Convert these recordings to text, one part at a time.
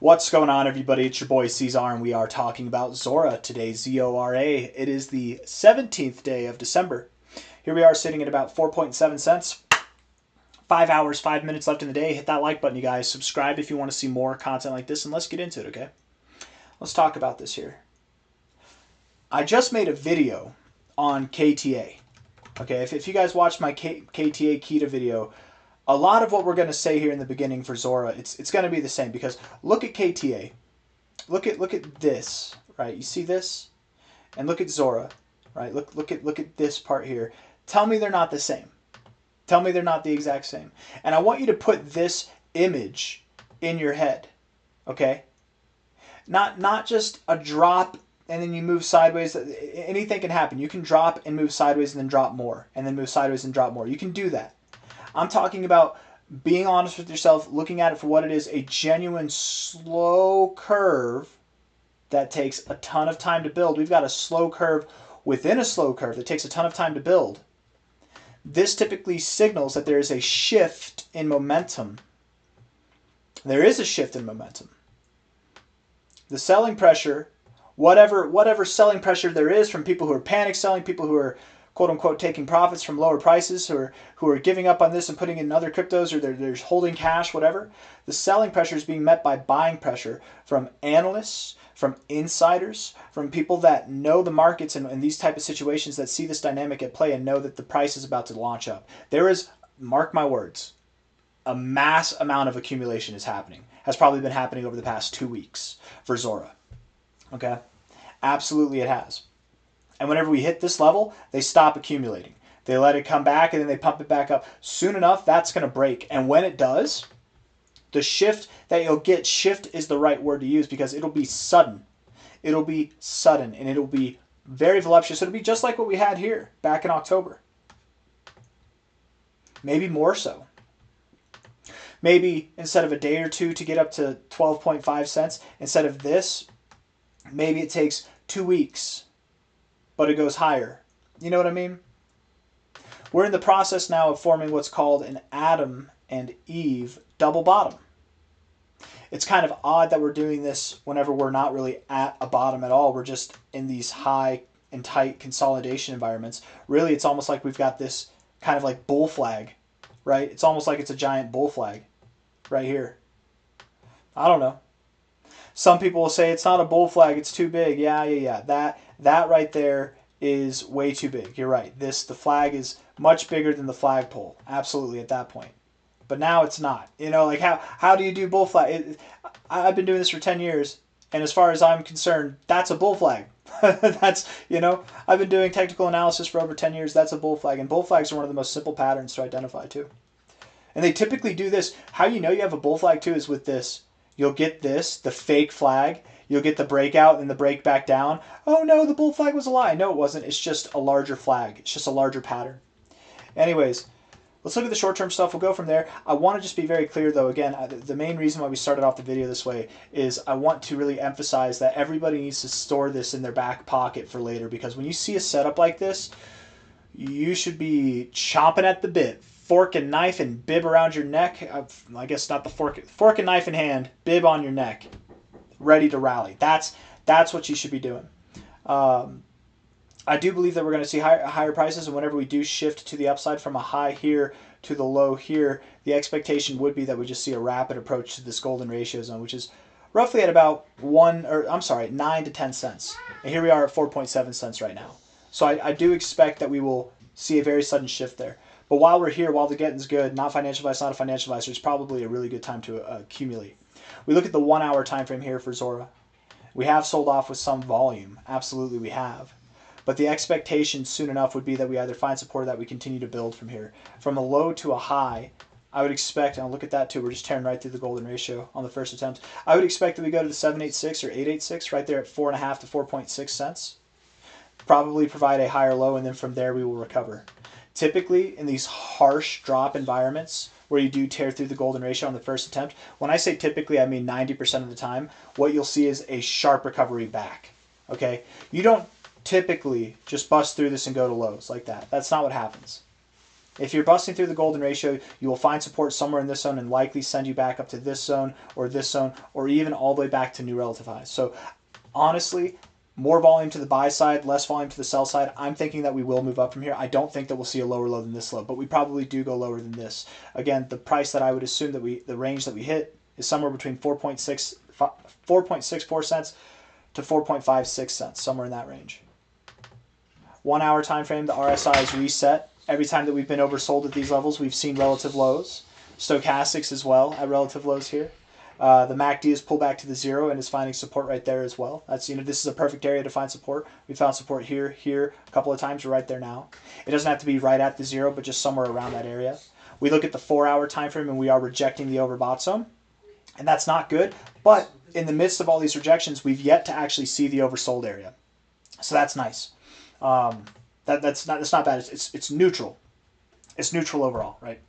What's going on, everybody? It's your boy C-Zar, and we are talking about ZORA today, Z-O-R-A. It is the 17th day of December. Here we are sitting at about 4.7 cents. 5 hours, 5 minutes left in the day. Hit that like button, you guys. Subscribe if you want to see more content like this, and let's get into it, okay? Let's talk about this here. I just made a video on KTA. Okay, if you guys watched my KTA Kita video, a lot of what we're going to say here in the beginning for ZORA, it's going to be the same, because look at KTA. Look at this, right? You see this? And look at ZORA, right? Look at this part here. Tell me they're not the same. Tell me they're not the exact same. And I want you to put this image in your head, okay? Not just a drop and then you move sideways. Anything can happen. You can drop and move sideways and then drop more, and then move sideways and drop more. You can do that. I'm talking about being honest with yourself, looking at it for what it is, a genuine slow curve that takes a ton of time to build. We've got a slow curve within a slow curve that takes a ton of time to build. This typically signals that there is a shift in momentum. There is a shift in momentum. The selling pressure, whatever selling pressure there is from people who are panic selling, people who are quote-unquote taking profits from lower prices, who are giving up on this and putting in other cryptos, or they're holding cash, whatever. The selling pressure is being met by buying pressure from analysts, from insiders, from people that know the markets and these type of situations, that see this dynamic at play and know that the price is about to launch up. There is, mark my words, a mass amount of accumulation is happening. Has probably been happening over the past 2 weeks for ZORA. Okay? Absolutely it has. And whenever we hit this level, they stop accumulating. They let it come back and then they pump it back up. Soon enough, that's going to break. And when it does, the shift that you'll get, shift is the right word to use, because it'll be sudden. It'll be sudden and it'll be very voluptuous. It'll be just like what we had here back in October. Maybe more so. Maybe instead of a day or two to get up to 12.5 cents, instead of this, maybe it takes 2 weeks. But it goes higher. You know what I mean? We're in the process now of forming what's called an Adam and Eve double bottom. It's kind of odd that we're doing this whenever we're not really at a bottom at all. We're just in these high and tight consolidation environments. Really, it's almost like we've got this kind of like bull flag, right? It's almost like it's a giant bull flag right here. I don't know. Some people will say it's not a bull flag, it's too big. Yeah. That right there is way too big. You're right. The flag is much bigger than the flagpole. Absolutely, at that point. But now it's not. You know, like how do you do bull flag? I've been doing this for 10 years, and as far as I'm concerned, that's a bull flag. That's, you know, I've been doing technical analysis for over 10 years. That's a bull flag, and bull flags are one of the most simple patterns to identify too. And they typically do this. How you know you have a bull flag too is with this. You'll get this, the fake flag. You'll get the breakout and the break back down. Oh no, the bull flag was a lie. No, it wasn't. It's just a larger flag. It's just a larger pattern. Anyways, let's look at the short-term stuff. We'll go from there. I want to just be very clear, though. Again, the main reason why we started off the video this way is I want to really emphasize that everybody needs to store this in their back pocket for later, because when you see a setup like this, you should be chomping at the bit. Fork and knife and bib around your neck. I guess not the fork and knife in hand, bib on your neck, ready to rally. That's what you should be doing. I do believe that we're going to see higher prices, and whenever we do shift to the upside from a high here to the low here, the expectation would be that we just see a rapid approach to this golden ratio zone, which is roughly at about 9 to 10 cents. And here we are at 4.7 cents right now. So I do expect that we will see a very sudden shift there. But while we're here, while the getting's good, not financial advice, not a financial advisor, it's probably a really good time to accumulate. We look at the 1 hour time frame here for ZORA. We have sold off with some volume. Absolutely we have. But the expectation soon enough would be that we either find support or that we continue to build from here. From a low to a high, I would expect, and I'll look at that too, we're just tearing right through the golden ratio on the first attempt. I would expect that we go to the 786 or 886 right there at 4.5 to 4.6 cents. Probably provide a higher low, and then from there we will recover. Typically, in these harsh drop environments where you do tear through the golden ratio on the first attempt, when I say typically, I mean 90% of the time, what you'll see is a sharp recovery back. Okay? You don't typically just bust through this and go to lows like that. That's not what happens. If you're busting through the golden ratio, you will find support somewhere in this zone and likely send you back up to this zone, or even all the way back to new relative highs. So honestly, more volume to the buy side, less volume to the sell side. I'm thinking that we will move up from here. I don't think that we'll see a lower low than this low, but we probably do go lower than this. Again, the price that I would assume that the range that we hit is somewhere between 4.64 cents to 4.56 cents, somewhere in that range. 1 hour time frame, the RSI is reset. Every time that we've been oversold at these levels, we've seen relative lows. Stochastics as well at relative lows here. The MACD is pulled back to the 0 and is finding support right there as well. That's, this is a perfect area to find support. We found support here, a couple of times. We're right there now. It doesn't have to be right at the 0, but just somewhere around that area. We look at the 4 hour time frame and we are rejecting the overbought zone, and that's not good. But in the midst of all these rejections, we've yet to actually see the oversold area, so that's nice. That's not bad. It's neutral. It's neutral overall, right?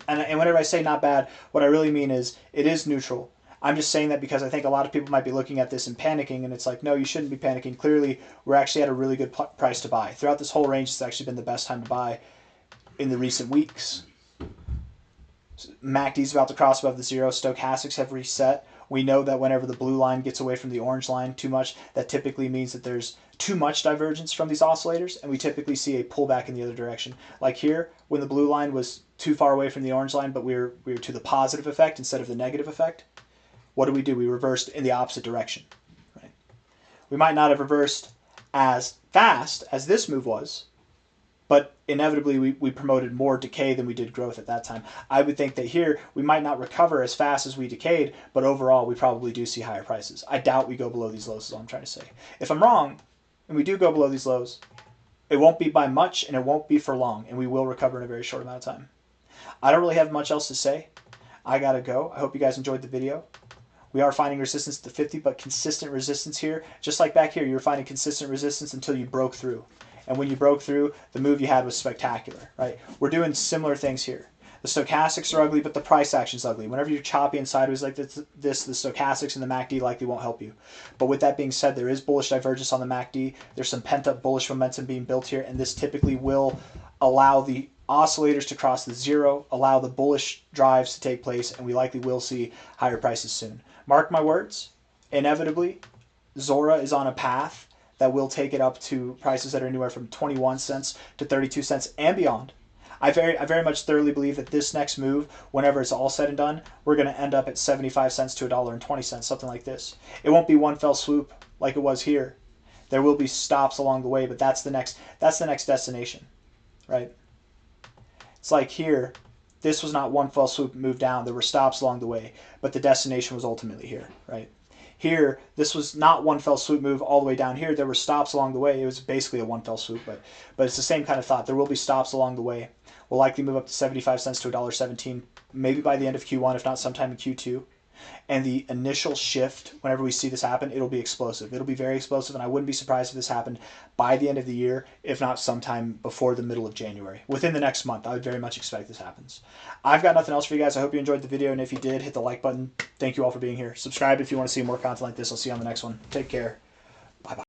And whenever I say not bad, what I really mean is it is neutral. I'm just saying that because I think a lot of people might be looking at this and panicking, and it's like, no, you shouldn't be panicking. Clearly, we're actually at a really good price to buy. Throughout this whole range, it's actually been the best time to buy in the recent weeks. MACD's about to cross above the 0. Stochastics have reset. We know that whenever the blue line gets away from the orange line too much, that typically means that there's too much divergence from these oscillators, and we typically see a pullback in the other direction. Like here, when the blue line was too far away from the orange line, but we were to the positive effect instead of the negative effect, what do? We reversed in the opposite direction. Right? We might not have reversed as fast as this move was, but inevitably we promoted more decay than we did growth at that time. I would think that here we might not recover as fast as we decayed, but overall we probably do see higher prices. I doubt we go below these lows is all I'm trying to say. If I'm wrong and we do go below these lows, it won't be by much and it won't be for long, and we will recover in a very short amount of time. I don't really have much else to say. I gotta go. I hope you guys enjoyed the video. We are finding resistance to 50, but consistent resistance here. Just like back here, you were finding consistent resistance until you broke through. And when you broke through, the move you had was spectacular, right? We're doing similar things here. The stochastics are ugly, but the price action's ugly. Whenever you're choppy and sideways like this, the stochastics and the MACD likely won't help you. But with that being said, there is bullish divergence on the MACD. There's some pent-up bullish momentum being built here, and this typically will allow the oscillators to cross the 0, allow the bullish drives to take place, and we likely will see higher prices soon. Mark my words, inevitably, ZORA is on a path that will take it up to prices that are anywhere from 21 cents to 32 cents and beyond. I very much thoroughly believe that this next move, whenever it's all said and done, we're going to end up at 75 cents to $1.20, something like this. It won't be one fell swoop like it was here. There will be stops along the way, but that's the next destination, right? It's like here, this was not one fell swoop move down. There were stops along the way, but the destination was ultimately here, right? Here, this was not one fell swoop move all the way down here. There were stops along the way. It was basically a one fell swoop, but it's the same kind of thought. There will be stops along the way. We'll likely move up to 75 cents to $1.17, maybe by the end of Q1, if not sometime in Q2. And the initial shift, whenever we see this happen, it'll be explosive. It'll be very explosive, and I wouldn't be surprised if this happened by the end of the year, if not sometime before the middle of January. Within the next month, I would very much expect this happens. I've got nothing else for you guys. I hope you enjoyed the video, and if you did, hit the like button. Thank you all for being here. Subscribe if you want to see more content like this. I'll see you on the next one. Take care. Bye-bye.